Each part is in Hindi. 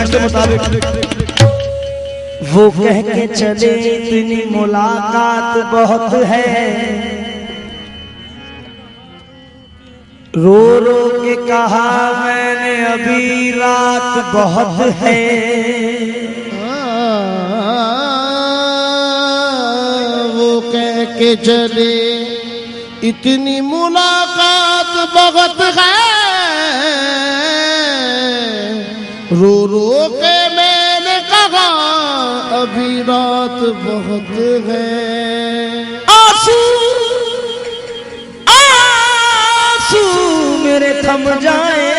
फरमाइश के मुताबिक वो कह के चले इतनी मुलाकात बहुत है, रो रो के कहा मैंने अभी रात बहुत है। वो कह के चले इतनी मुलाकात बहुत है, रो रो के मैंने कहा अभी रात बहुत है। आंसू आंसू मेरे थम जाए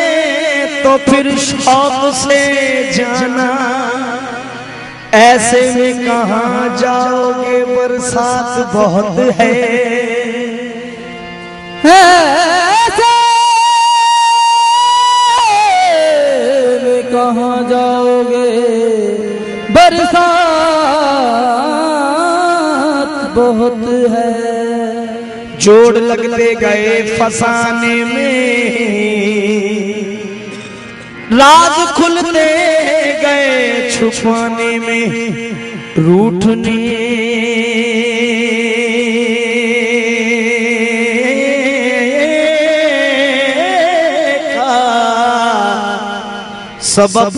तो फिर शौक से जाना, ऐसे में कहाँ जाओगे बरसात बहुत है। ऐसे में कहाँ जाओगे बरसात बहुत है। जोड़ लगते गए फसाने में, राज खुलते गए छुपाने में, रूठने का सबब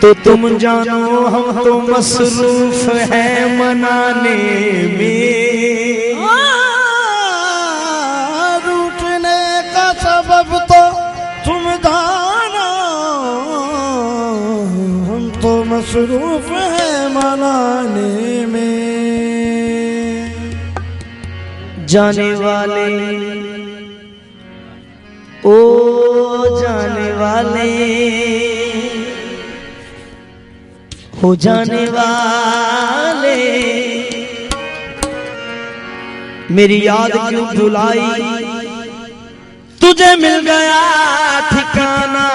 तो तुम जानो, हम तो मसरूफ हैं मनाने में। रूठने का सबब तो तुम जानो, हम तो मसरूफ हैं मनाने में। जाने वाले ओ जाने वाले हो जाने वाले, मेरी याद क्यों भुलाई, तुझे मिल गया ठिकाना,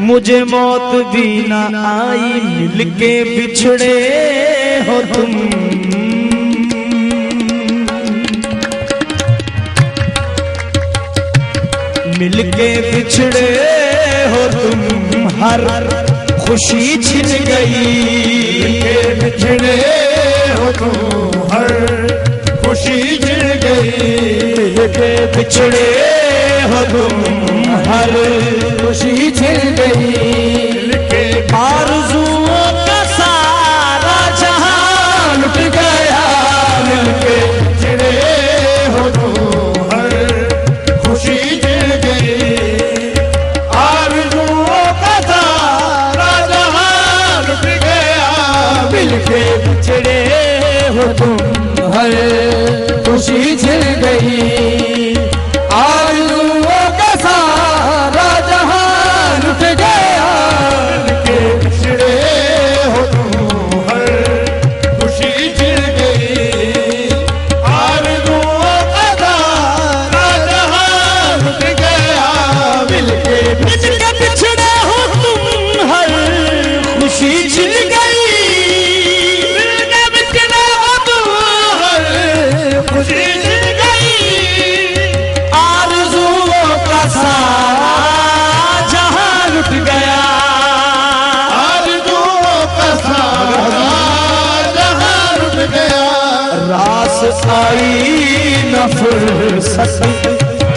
मुझे मौत भी ना आई, मिलके बिछड़े हो तुम। मिलके बिछड़े हो तुम, हर खुशी छिन गई। मिलके बिछड़े हो तुम, हर खुशी छिन गई। मिलके बिछड़े हो तुम, हर खुशी छिन गई। मिलके आरज़ुओं का सारा जहां लुट गया, मिलके बिछड़े हो तुम, हर खुशी छिन गई। आरज़ुओं का सारा जहां लुट गया, मिलके बिछड़े हो तुम, हर खुशी छिन गई। आरज़ुओं का सारा जहां लुट गया, मिलके बिछड़े हो तुम, हर खुशी छिन गई। आरज़ुओं का सारा जहां लुट गया, मिलके मिलके बिछड़े हो तुम, हर खुशी छिन गई। मिलके बिछड़े हो तुम, हर खुशी छिन गई। आरज़ुओं का सारा जहां लुट गया। आरज़ुओं का सारा जहां लुट गया। रास आई न फुर्सत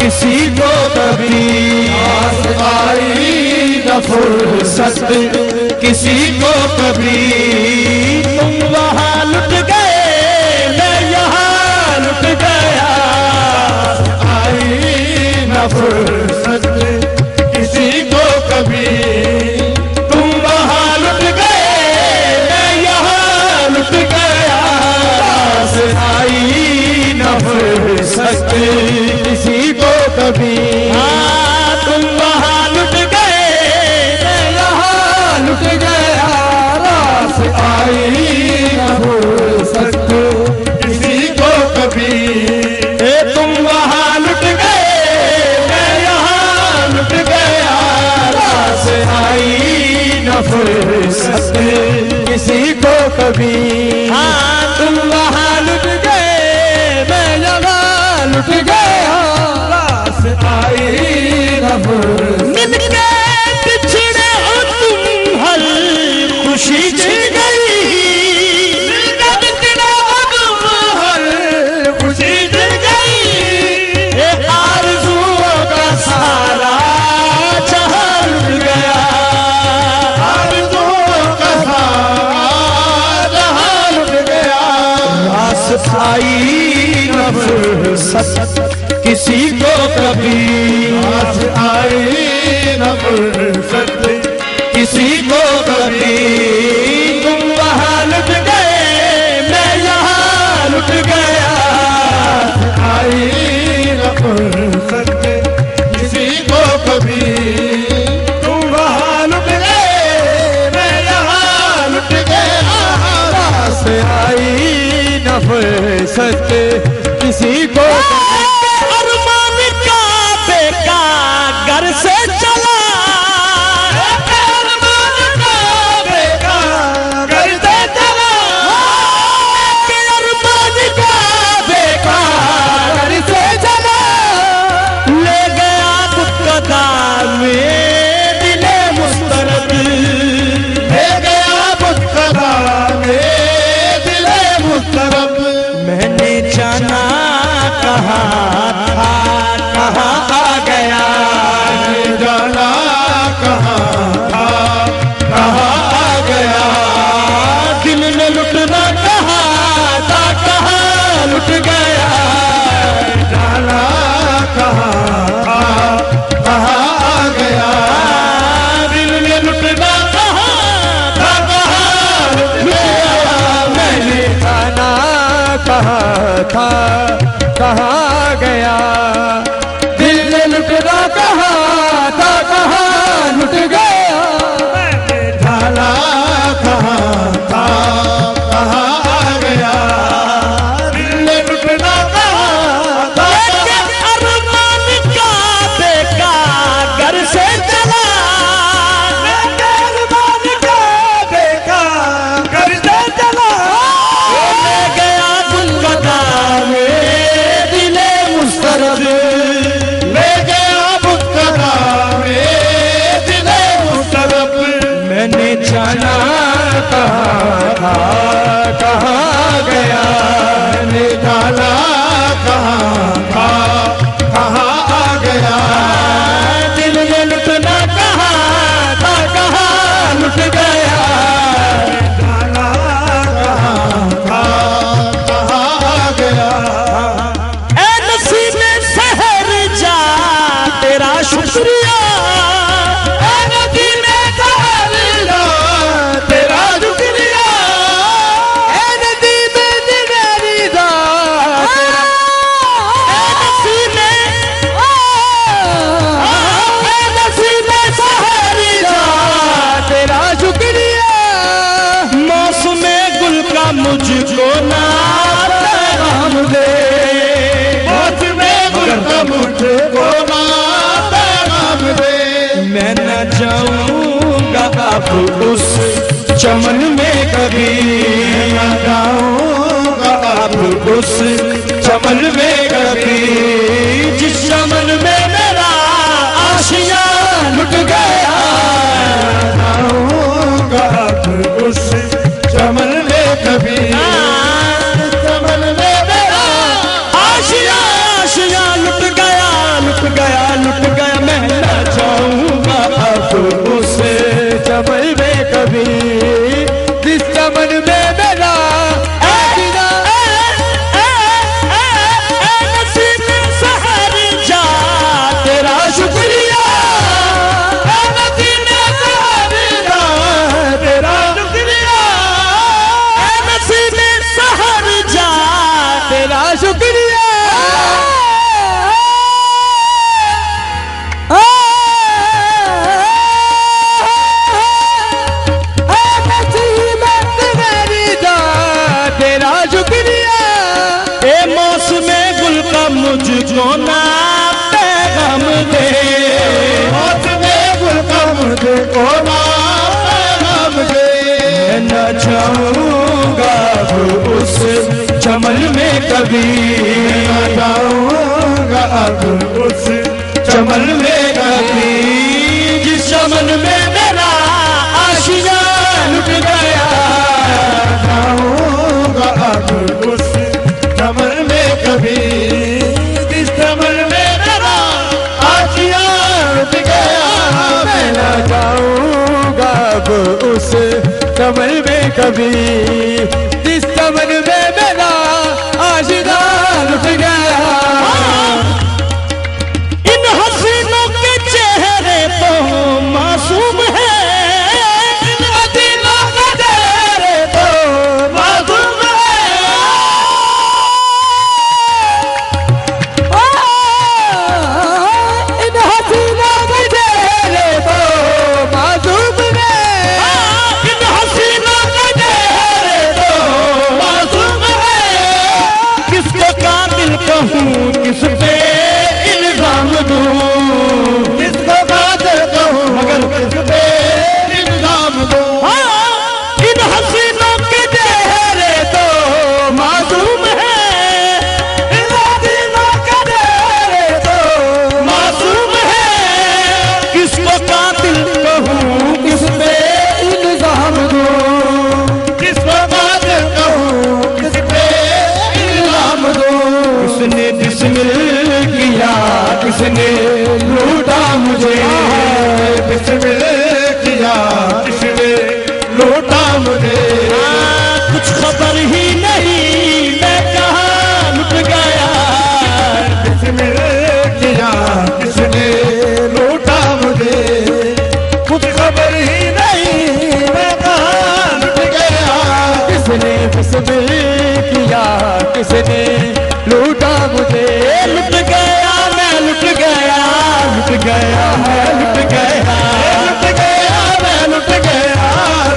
किसी को कभी, रास आई न फुर्सत किसी को कभी। तुम वहां लुट गए, मैं यहाँ लुट गया। आई न फुर्सत किसी को कभी। तुम वहां लुट गए, मैं यहाँ लुट गया। रास आई न फुर्सत किसी को कभी। हाँ तुम वहां लुट गए, मैं यहाँ लुट गया। रास आई न फुर्सत किसी को कभी। तुम वहां लुट गए, मैं यहाँ लुट गया। रास आई न फुर्सत किसी को कभी। हाँ तुम वहां लुट गए, मैं यहाँ लुट गया। रास आई न फुर्सत मिलके बिछड़े हो तुम, फुर्सत किसी को कभी आज आई न फुर्सत किसी को कभी। तुम वहाँ लुट गए मैं यहाँ लुट गया, आई न फुर्सत किसी को कभी। तुम वहाँ लुट गए मैं यहाँ लुट गया, पास आई न फुर्सत किसी को अरमान का बेकार घर से चला, अरमान का बेकार घर से चला, अरमान का बेकार घर से चला, ले गया बुत्कदा में दिले मुस्तरद, ले गया बुत्कदा में दिले मुस्तरब। मैंने जाना कहाँ था कहाँ आ गया, मैंने जाना कहाँ था कहाँ आ गया। दिल ने लुटना कहाँ था कहाँ लुट गया, जाना कहाँ था कहाँ आ गया। दिल ने लुटना कहाँ था कहाँ लुट गया, मैंने जाना कहाँ था कहाँ गया। दिल ने लुटना कहाँ था कहाँ लुट गया। मैंने जाना कहाँ था कहाँ आ गया। दिल ने लुटना कहाँ था। अरमान का बेकार घर से चला, अरमान का बेकार घर से चला, ले गया बुत्कदा में दिले मुस्तरद, ले गया बुत्कदा में दिले मुस्तरब। मैंने जाना कहाँ था कहाँ गया। मैंने जाना कहाँ था कहाँ आ गया। दिल ने लुटना कहाँ था कहाँ लुट गया, जाना कहाँ था कहाँ आ गया। ऐ नसीबे शहर जा तेरा शुक्रिया, ऐ नसीबे शहर जा तेरा शुक्रिया। ऐ नसीबे दिगरी जा तेरा, ऐ नसीबे शहर जा तेरा शुक्रिया। मौसमे गुल का मुझको ना पैगाम दे, मौसमे गुल का मुझको ना पैगाम दे। मैं न जाऊंगा अब उस चमन में कभी, मैं जाऊंगा अब उस चमन में कभी, जिस चमन में मेरा आशिया लुट गया, जाऊंगा अब उस चमन में कभी। चमन में मेरा आशिया आशिया लुट गया लुट गया लुट गया, मैं न जाऊंगा अब उस चमन में कभी। जिस चमन में मेरा आशिया। नसीब शहर जा तेरा शुक्रिया, नसीब शहर जा तेरा शुक्रिया। नसीब शहर जा तेरा शुक्रिया। तेरा शुक्रिया। ए मौसमे गुल का मुझको ना पैगाम दे, मौसमे गुल का मुझको ना पैगाम दे। मैं न जाऊंगा अब उस चमन में कभी, मैं जाऊंगा अब उस चमन में कभी, जिस चमन में मेरा आशिया लुट गया, जाऊंगा अब उस चमन में कभी। जिस चमन में मेरा आशिया लुट गया। मैं न जाऊंगा अब उस चमन में कभी। जिस चमन में मेरा आशिया लुट गया। गया मैं लुट गया, लुट गया मैं लुट गया,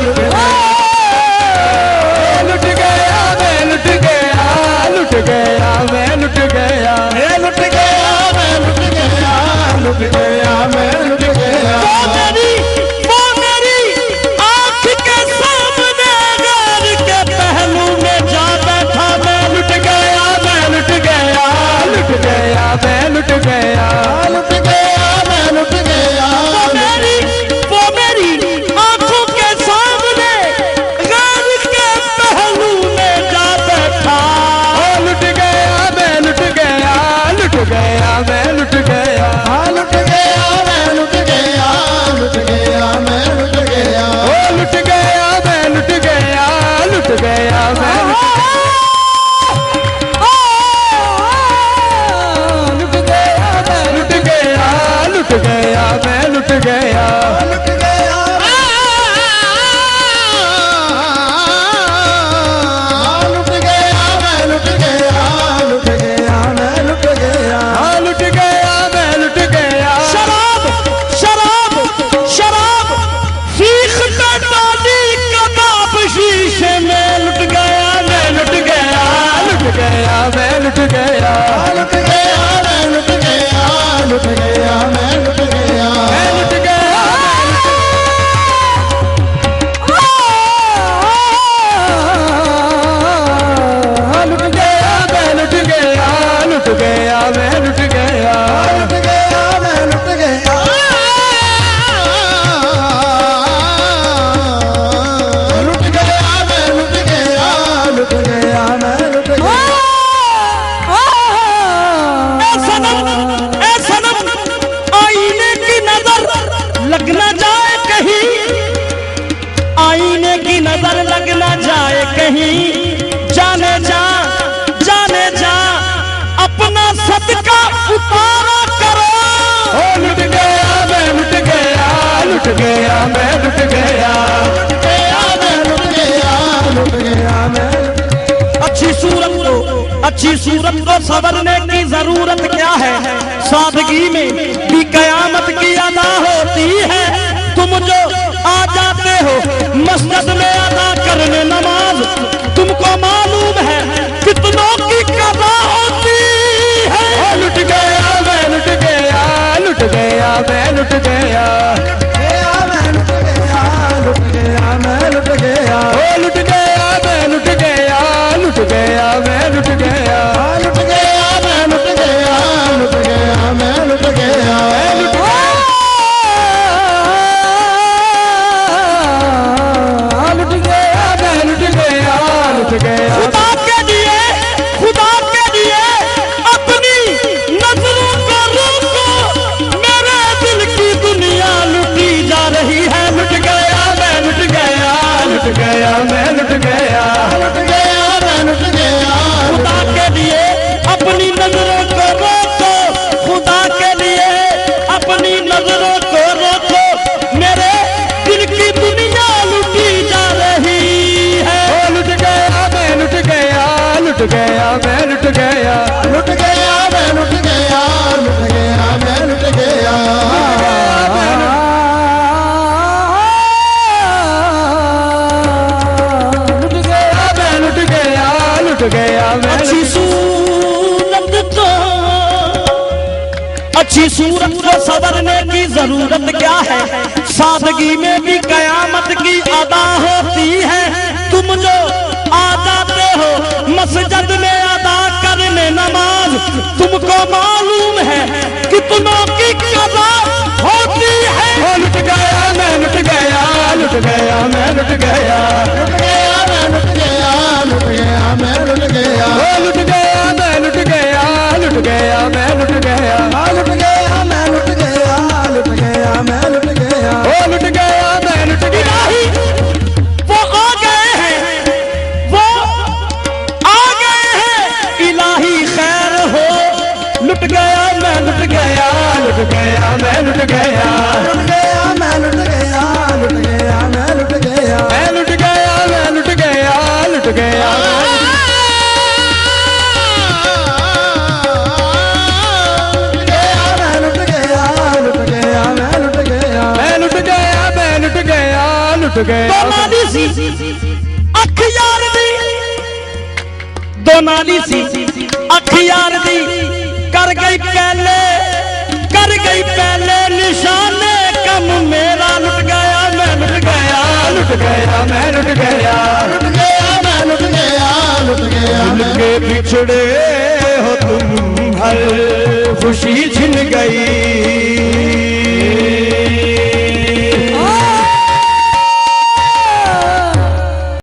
लुट गया मैं लुट गया, लुट गया मैं लुट गया, लुट गया मैं लुट गया, लुट गया मैं लुट गया। वो मेरी आँख के सामने गैर के पहलू में जा बैठा, मैं लुट गया मैं लुट गया, लुट गया मैं लुट गया, लुट गया मैं लुट गया। वो मेरी आंखों के सामने गैर के पहलू में जा बैठा, लुट गया मैं लुट गया, लुट गया मैं लुट गया, लुट गया मैं लुट गया, लुट गया मैं लुट गया, लुट गया मैं लुट गया, लुट गया मैं लुट गया, लुट गया मैं लुट गया, लुट गया लुट गया मैं लुट गया, लुट गया मैं लुट गया, लुट गया मैं लुट गया। शराब शराब शराब सीख पे डाली कबाब शीशे में, लुट गया मैं लुट गया, लुट गया मैं लुट गया, लुट गया मैं लुट गया, लुट गया मैं लुट गया, मैं लुट गया, लुट गया मैं लुट गया, लुट गया मैं लुट गया, लुट गया मैं लुट गया, लुट गया मैं लुट गया, लुट गया मैं लुट गया। ए सनम आईने की नजर लग ना जाए कहीं, आईने की नजर लग ना जाए कहीं, जाने जा अपना सदका उतारा करो, लुट गया मैं लुट गया, लुट गया मैं लुट गया, लुट गया मैं लुट गया, लुट गया मैं। अच्छी सूरत को संवरने की जरूरत क्या है, सादगी में भी कयामत की अदा होती है, तुम जो आ जाते हो मस्जिद में अदा करने नमाज, तुमको मालूम है कितनों की कदा होती है, लुट गया मैं लुट गया, लुट गया मैं लुट गया, लुट गया मैं लुट गया, लुट गया मैं लुट गया, लुट गया मैं लुट गया, लुट गया मैं लुट गया, लुट गया मैं लुट गया, लुट गया मैं लुट गया, लुट गया। खुदा के लिए अपनी नजरों को रोको, मेरे दिल की दुनिया लुटी जा रही है, लुट गया मैं लुट गया, लुट गया मैं लुट गया, लुट गया मैं लुट गया, खुदा के लिए अपनी नजरों को रोको, खुदा के लिए अपनी नजरों को रोको, मेरे दिल की दुनिया लुटी जा रही है, लुट गया मैं लुट गया, लुट गया मैं लुट गया, लुट गया मैं लुट गया, लुट गया मैं लुट गया, लुट गया मैं लुट गया, लुट गया मैं। अच्छी सूरत को संवरने की जरूरत क्या है, सादगी में भी कयामत की अदा होती है, तुम जो आ जाते हो मस्जिद में अदा करने नमाज, तुमको मालूम है कितनों की कदा होती है, लुट गया मैं लुट गया, लुट गया मैं लुट गया, लुट गया मैं लुट गया, लुट गया मैं लुट गया, लुट गया मैं लुट गया, लुट गया मैं लुट गया, लुट गया मैं लुट गया, लुट गया मैं लुट गया, लुट गया मैं लुट गया। वो आ गए हैं, वो आ गए हैं, इलाही खैर हो, लुट गया मैं लुट गया, लुट गया दोनाली सी अख यार दी दोनाली सी अख यार दी कर गई पहले निशाने कम मेरा लुट गया मैं लुट गया लुट गया मैं लुट गया लुट गया मैं लुट गया लुट गया भूल के बिछड़े हो तुम हर खुशी छिन गई